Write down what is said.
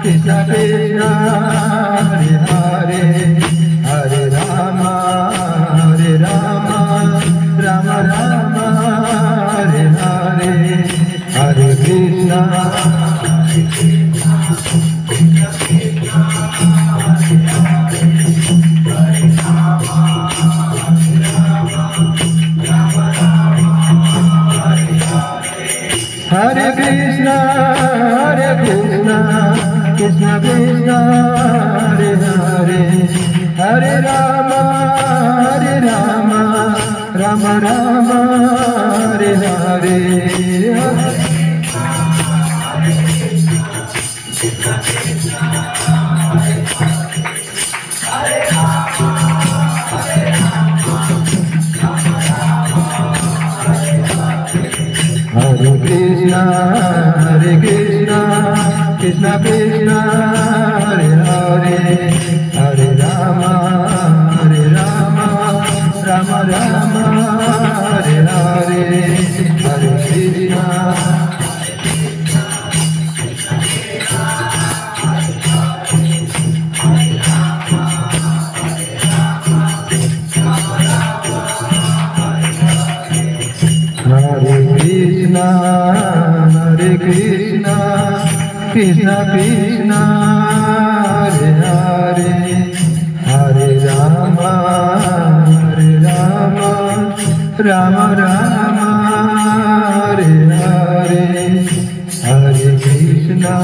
Krishna Krishna Hare Hare Hare Rama Rama Rama Hare Hare Hare Krishna Hare Krishna, Hare Krishna, Krishna Krishna, Hare Hare, Hare Rama, Rama Rama, Hare Hare. Hare Krishna, Krishna Krishna, Hare Hare, Hare Rama, Rama Rama, Hare Hare, Hare Krishna. Hare Krishna, Krishna Krishna, Hare Hare, Hare Rama, Rama Rama, Hare Hare, Hare Krishna.